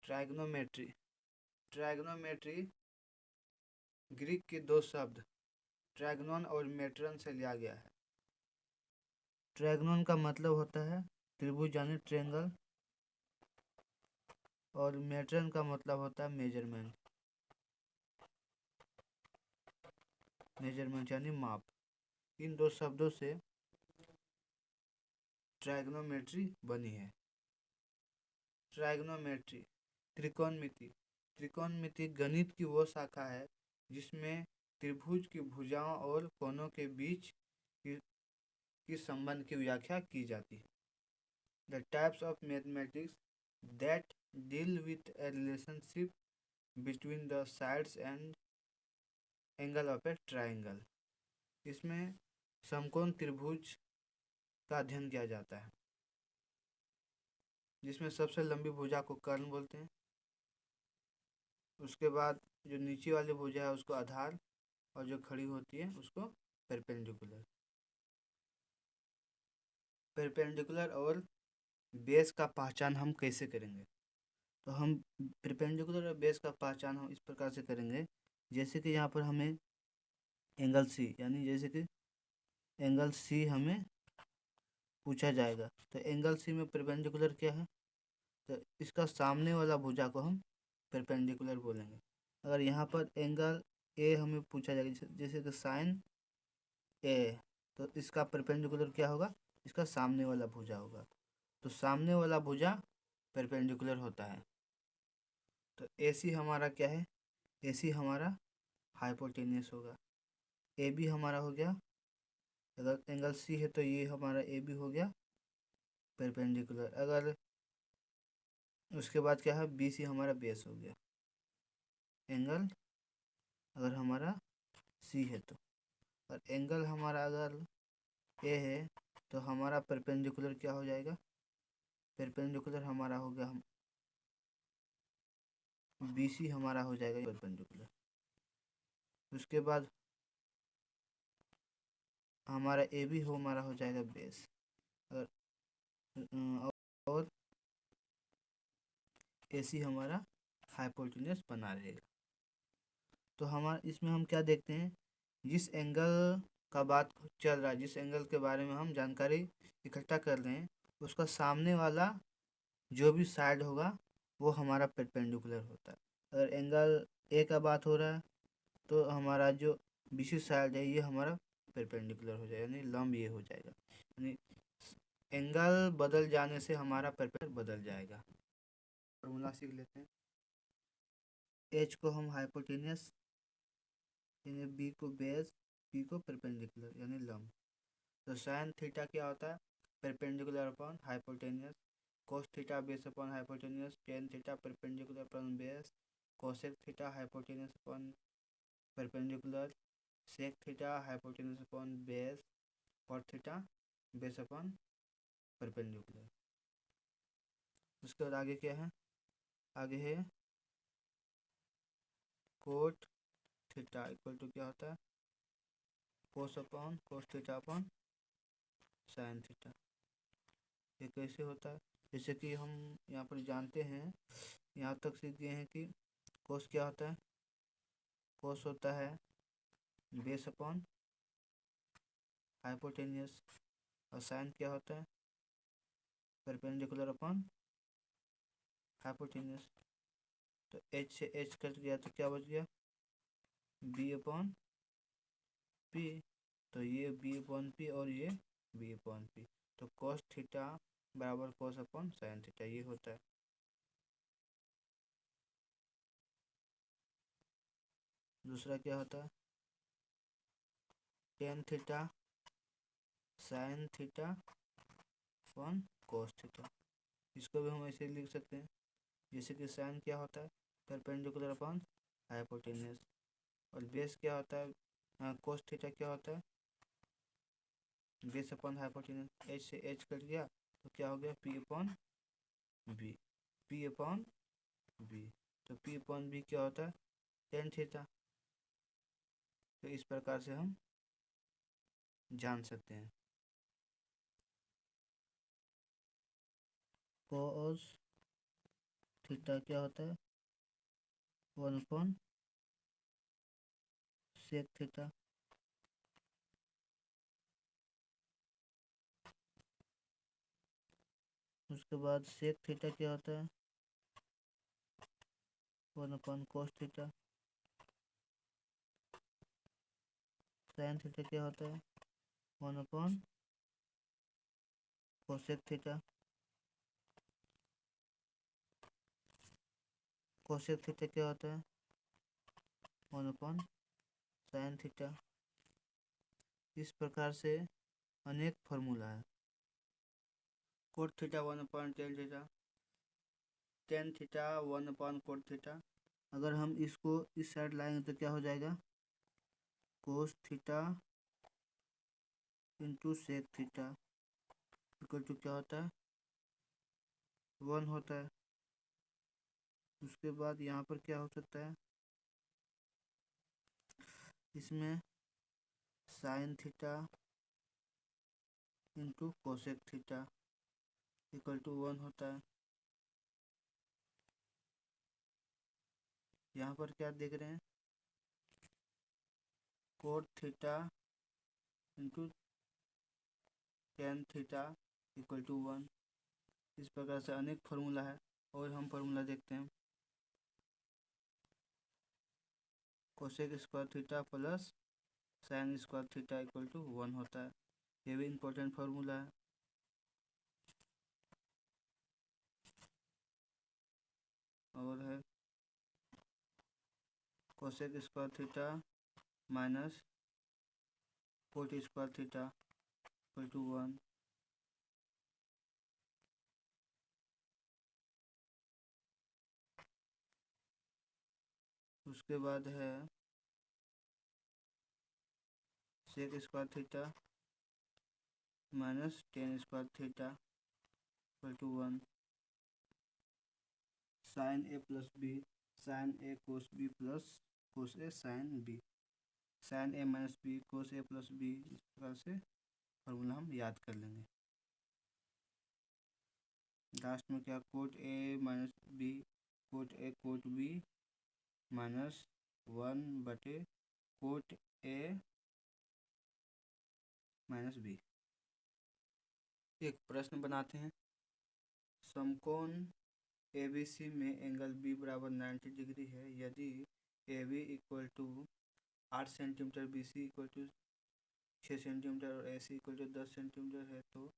ट्राइग्नोमेट्री। ट्राइग्नोमेट्री Greek के दो शब्द ट्राइग्नोन और मेट्रन से लिया गया है। ट्राइग्नोन का मतलब होता है त्रिभुज यानी ट्रायंगल, और मेट्रन का मतलब होता है मेजरमेंट, मेजरमेंट यानी माप। इन दो शब्दों से ट्राइग्नोमेट्री बनी है। ट्राइग्नोमेट्री त्रिकोणमिति। त्रिकोणमिति गणित की वो शाखा है जिसमें त्रिभुज की भुजाओं और कोणों के बीच की संबंध की व्याख्या की जाती है। The types of mathematics that deal with A relationship between the sides and angle of A triangle. इसमें समकोण त्रिभुज का अध्ययन किया जाता है, जिसमें सबसे लंबी भुजा को कर्ण बोलते हैं। उसके बाद जो नीचे वाली भुजा है उसको आधार, और जो खड़ी होती है उसको परपेंडिकुलर। परपेंडिकुलर और बेस का पहचान हम कैसे करेंगे? तो हम परपेंडिकुलर और बेस का पहचान हम इस प्रकार से करेंगे, जैसे कि यहाँ पर हमें एंगल सी, यानी जैसे कि एंगल सी हमें पूछा जाएगा, तो एंगल सी में परपेंडिकुलर क्या है? तो इसका सामने वाला भुजा को हम परपेंडिकुलर बोलेंगे। अगर यहाँ पर एंगल ए हमें पूछा जाएगा, जैसे कि साइन ए, तो इसका परपेंडिकुलर क्या होगा? इसका सामने वाला भुजा होगा। तो सामने वाला भुजा परपेंडिकुलर होता है। तो ए सी हमारा क्या है? ए सी हमारा हाइपोटेनियस होगा। ए बी हमारा हो गया, अगर एंगल सी है तो ये हमारा ए बी हो गया परपेंडिकुलर। अगर उसके बाद क्या है? बी सी हमारा बेस हो गया। एंगल अगर हमारा सी है तो, और एंगल हमारा अगर ए है तो हमारा परपेंडिकुलर क्या हो जाएगा? परपेंडिकुलर हमारा हो गया, हम बी सी हमारा हो जाएगा परपेंडिकुलर। उसके बाद हमारा ए बी हमारा हो जाएगा बेस, और ए सी हमारा हाइपोटेन्यूस बना रहेगा। तो हमारा इसमें हम क्या देखते हैं? जिस एंगल का बात चल रहा है, जिस एंगल के बारे में हम जानकारी इकट्ठा कर रहे हैं, उसका सामने वाला जो भी साइड होगा वो हमारा परपेंडिकुलर होता है। अगर एंगल ए का बात हो रहा है तो हमारा जो बीसी साइड है ये हमारा परपेंडिकुलर हो जाएगा, यानी लंब ये हो जाएगा। यानी एंगल बदल जाने से हमारा परपेंडिकुलर बदल जाएगा। फॉर्मूला सीख लेते हैं। एच को हम हाइपोटेनियस, यानी बी को बेस, पी को परपेंडिकुलर यानी लंब। तो साइन थीटा क्या होता है? Perpendicular upon hypotenuse. Cos theta base upon hypotenuse. Tan theta perpendicular upon base. Cosec theta hypotenuse upon perpendicular. Sec theta hypotenuse upon base. Cot theta base upon perpendicular. उसके बाद आगे क्या है? आगे है कोट थीटा इक्वल टू क्या होता है? कोस upon cos theta upon sine theta. ये कैसे होता है? जैसे कि हम यहाँ पर जानते हैं, यहाँ तक सीख गए हैं कि कोस क्या होता है? कोस होता है बेस अपॉन हाइपोटेनियस, और साइन क्या होता है? Perpendicular upon hypotenuse. तो एच से एच कट गया तो क्या बच गया? B upon P. तो ये बी अपॉन पी और ये बी अपॉन पी। तो कॉस थीटा बराबर कॉस अपॉन साइन थीटा ये होता है। दूसरा क्या होता है? Tan theta sine theta upon cos theta. इसको भी हम ऐसे लिख सकते हैं, जैसे कि साइन क्या होता है? Perpendicular upon hypotenuse. और बेस क्या होता है? कॉस थीटा क्या होता है? Base upon hypotenuse. एच से एच कट गया तो क्या हो गया? P upon B. P upon B. तो पी अपॉन बी क्या होता है? Tan theta. तो इस प्रकार से हम जान सकते हैं। कॉस थीटा क्या होता है 1 सेक थीटा। उसके बाद सेक थीटा क्या होता है 1 कोस थीटा। साइन थीटा क्या होता है 1 कोसेक थीटा। कोसेक थीटा क्या होता है 1 साइन थीटा। इस प्रकार से अनेक फॉर्मूला है। Cot theta 1/tan theta, tan theta 1/कोट थीटा। अगर हम इसको इस साइड लाएंगे तो क्या हो जाएगा cos theta into sec theta equal to क्या होता है 1 होता है। उसके बाद यहाँ पर क्या हो सकता है इसमें sine theta into cosec theta equal to 1 होता है। यहाँ पर क्या देख रहे हैं cot theta into tan theta equal to 1। इस प्रकार से अनेक फार्मूला है और हम फार्मूला देखते हैं cosec square theta plus sine square theta equal to 1 होता है। ये भी इम्पोर्टेंट फार्मूला है। और है cosec square theta minus cot square theta equal to 1। उसके बाद है sec square theta minus tan square theta equal to 1। Sine A plus B sine A cos B plus cos A sine B sine A minus B cos A plus B. इस प्रकार से formula हम याद कर लेंगे। Last में क्या cot A minus B cot A cot B minus 1/कोट ए माइनस बी। एक प्रश्न बनाते हैं समकोण ABC में एंगल B बराबर 90 डिग्री है। यदि AB equal to 8 centimetre BC equal to 6 centimetre और AC इक्वल टू 10 सेंटीमीटर है तो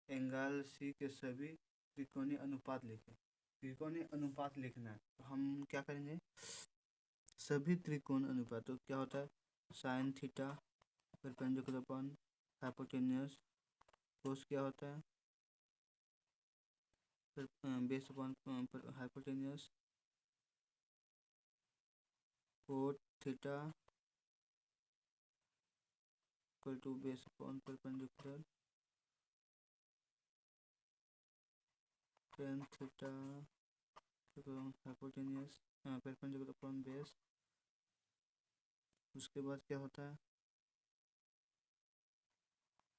एंगल C के सभी त्रिकोणीय अनुपात लिखें। त्रिकोणीय अनुपात लिखना है तो हम क्या करेंगे सभी त्रिकोण अनुपात तो क्या होता है sine theta perpendicular upon hypotenuse cos क्या होता है base upon hypotenuse cot theta equal to base upon perpendicular tan theta hypotenuse perpendicular upon base. उसके बाद क्या होता है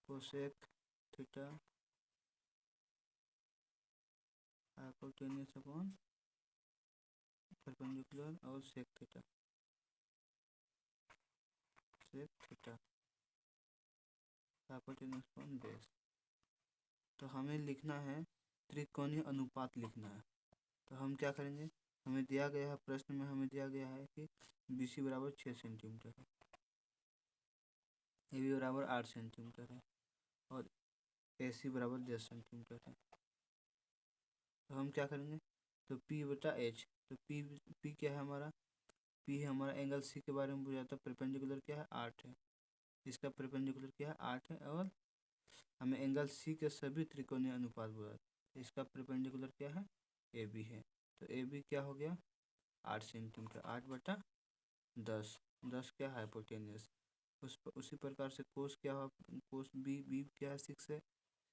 cosec theta hypotenuse upon perpendicular और sec theta hypotenuse upon base. तो हमें लिखना है त्रिकोणीय अनुपात लिखना है। तो हम क्या करेंगे हमें दिया गया है प्रश्न में हमें दिया गया है कि BC बराबर 6 सेंटीमीटर है AB बराबर 8 सेंटीमीटर है और AC बराबर 10 सेंटीमीटर है। तो हम क्या करेंगे तो P/H तो P क्या है हमारा P है हमारा एंगल C के बारे में पूछा था। परपेंडिकुलर क्या है 8 है इसका परपेंडिकुलर क्या है 8 है और हमें एंगल C के सभी त्रिकोणीय अनुपात बोला इसका परपेंडिकुलर क्या है AB है। तो AB क्या हो गया 8 सेंटीमीटर 8/10 10 क्या हाइपोटेन्यूस। उसी प्रकार से कोस क्या हो कोस बी क्या है 6 है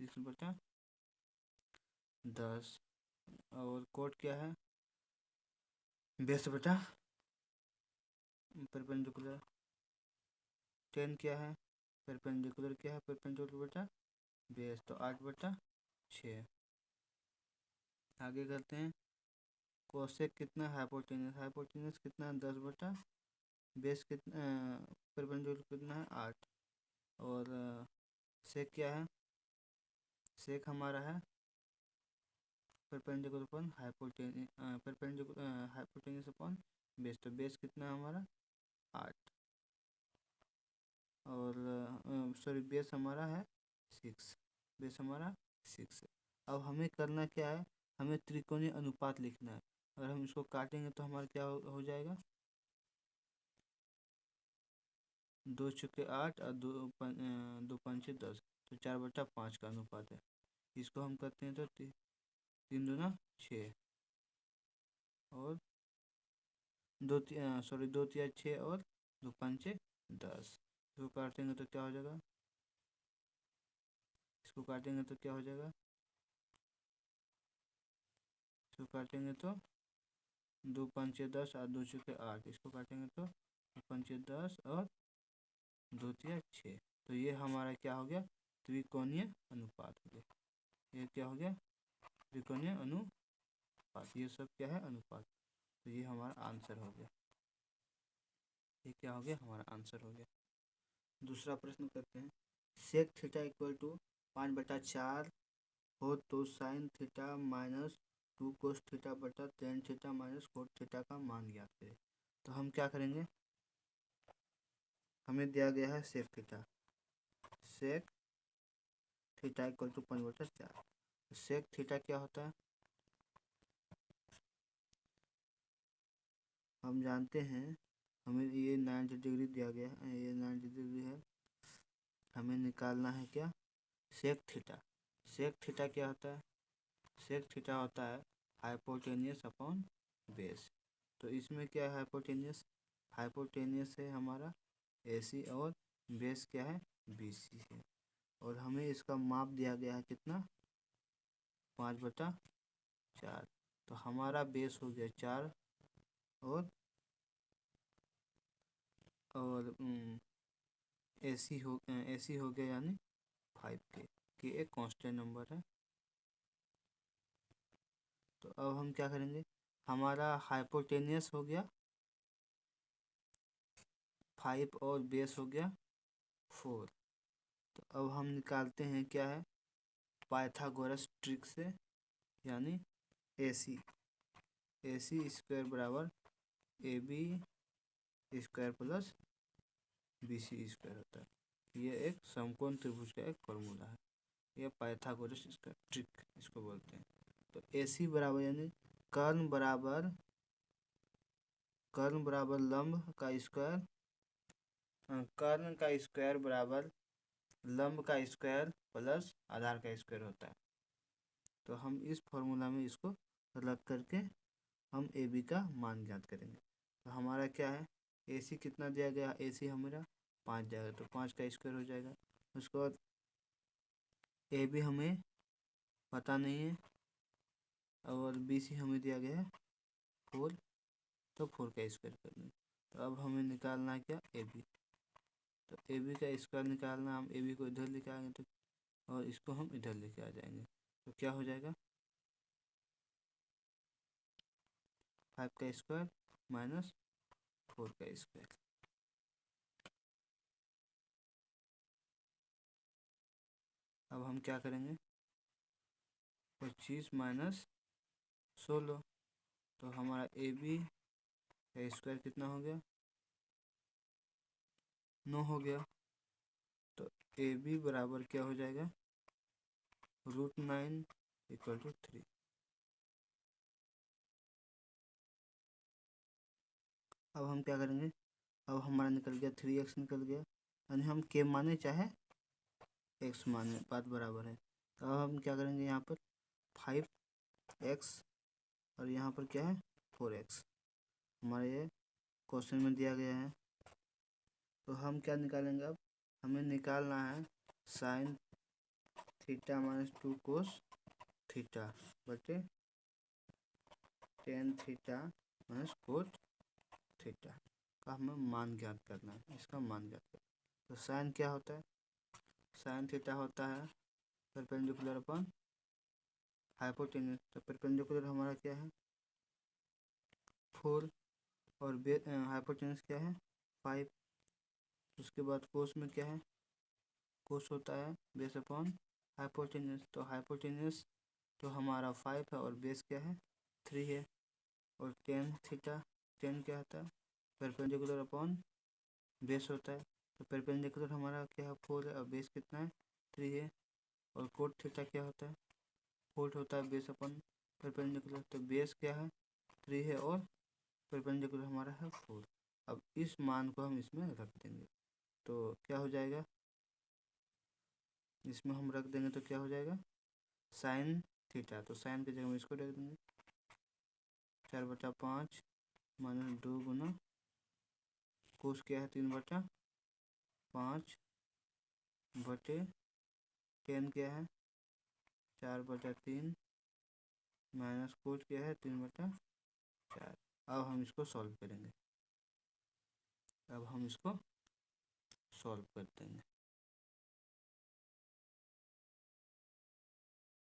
6/10 और कोट क्या है बेस बटा परपेंडिकुलर 10 क्या है परपेंडिकुलर क्या है परपेंडिकुलर बटा बेस तो 8/6। आगे करते हैं कोसेक कितना, हाइपोटेन्यूस कितना है 10 बटा, बेस कितना, परपेंडिकुलर कितना है 8, और सेक क्या है, सेक हमारा है perpendicular upon hypotenuse upon base, तो बेस कितना है हमारा 8, और सॉरी बेस हमारा है 6, बेस हमारा 6 है। अब हमें करना क्या है, हमें त्रिकोणीय अनुपात लिखना है। अगर हम इसको काटेंगे तो हमारा क्या हो जाएगा, 2 चुके 8 और 2 पंचे 10, तो 4/5 का अनुपात है। इसको हम करते हैं तो 3 दूना 6, और 2 तिया 6, और 2 पंचे 10। इसको काटेंगे तो क्या हो जाएगा, इसको काटेंगे तो क्या हो जाएगा, इसको काटेंगे तो 2 पंचे 10 और 2 चुके 8, इसको काटेंगे तो 2 पंचे 10 और 2 तिया 6। तो ये हमारा क्या हो गया, त्रिकोणीय अनुपात हो गया। ये क्या हो गया, त्रिकोणीय अनुपात। ये सब क्या है, अनुपात। तो ये हमारा आंसर हो गया, ये क्या हो गया, हमारा आंसर हो गया। दूसरा प्रश्न करते हैं, सेक थीटा इक्वल टू 5/4 हो तो sine theta minus 2 cos theta बटा tan theta minus cot theta का मान ज्ञात करें। तो हम क्या करेंगे, हमें दिया गया है sec theta equal to 5/4। Sec theta क्या होता है, हम जानते हैं, हमें ये 90 डिग्री दिया गया है, ये 90 डिग्री है। हमें निकालना है क्या, सेक थीटा क्या होता है, सेक थीटा होता है हाइपोटेनियस अपॉन बेस। तो इसमें क्या है, हाइपोटेनियस है हमारा AC, और बेस क्या है BC है, और हमें इसका माप दिया गया है कितना, 5/4। तो हमारा बेस हो गया 4, और AC हो गया यानी 5 के एक कांस्टेंट नंबर है। तो अब हम क्या करेंगे, हमारा हाइपोटेनियस हो गया 5 और बेस हो गया 4। तो अब हम निकालते हैं क्या है, पाइथागोरस ट्रिक से, यानी AC स्क्वायर बराबर AB square plus BC square होता है। ये एक समकोण त्रिभुज का एक फॉर्मूला है, यह पाइथागोरस इसका ट्रिक इसको बोलते हैं। तो AC बराबर यानी कर्ण बराबर लंब का स्क्वायर, कर्ण का स्क्वायर बराबर लंब का स्क्वायर प्लस आधार का स्क्वायर होता है। तो हम इस फॉर्मूला में इसको रख करके हम AB का मान ज्ञात करेंगे। तो हमारा क्या है, AC कितना दिया गया, AC हमारा 5 जाएगा, तो 5 का स्क्वायर हो जाएगा। उसके बाद AB हमें पता नहीं है, और BC हमें दिया गया है 4, तो 4 का स्क्वायर करना। तो अब हमें निकालना है क्या, AB। तो AB का स्क्वायर निकालना, हम AB को इधर लेके आएंगे तो, और इसको हम इधर लेके आ जाएंगे, तो क्या हो जाएगा, 5 का स्क्वायर माइनस 4 का स्क्वायर। अब हम क्या करेंगे, 25 माइनस 16, तो हमारा AB का स्क्वायर कितना हो गया, 9 हो गया। तो AB बराबर क्या हो जाएगा, √9 इक्वल टू 3। अब हम क्या करेंगे, अब हमारा निकल गया 3x निकल गया, यानी हम k माने चाहे x माने, बात बराबर है। तो अब हम क्या करेंगे, यहाँ पर 5x और यहाँ पर क्या है 4x, हमारे ये क्वेश्चन में दिया गया है। तो हम क्या निकालेंगे, अब हमें निकालना है sine theta minus 2 cos theta बटे tan theta minus cot theta का हमें मान ज्ञात करना है, इसका मान ज्ञात करना है। तो साइन क्या होता है, साइन थीटा होता है परपेंडिकुलर अपॉन हाइपोटेन्यूस। तो परपेंडिकुलर हमारा क्या है 4 और हाइपोटेन्यूस क्या है 5। उसके बाद कोस में क्या है, कोस होता है बेस अपॉन हाइपोटेन्यूस। तो हाइपोटेन्यूस तो हमारा 5 है और बेस क्या है 3 है। और टेन थीटा, टेन क्या होता है परपेंडिकुलर अपॉन बेस होता है। तो परपेंडिकुलर हमारा क्या है 4 है और बेस कितना है 3 है। और कोट थीटा क्या होता है, कोट होता है बेस अपॉन परपेंडिकुलर। तो बेस क्या है 3 है और परपेंडिकुलर हमारा है 4। अब इस मान को हम इसमें रख देंगे तो क्या हो जाएगा, इसमें हम रख देंगे तो क्या हो जाएगा साइन थीटा। तो साइन की जगह हम इसको रख देंगे 4/5 माइनस 2 गुना कोस क्या है 3/5 बटे टेन क्या है 4/3 माइनस कोट क्या है 3/4। अब हम इसको सॉल्व करेंगे, अब हम इसको सॉल्व कर देंगे।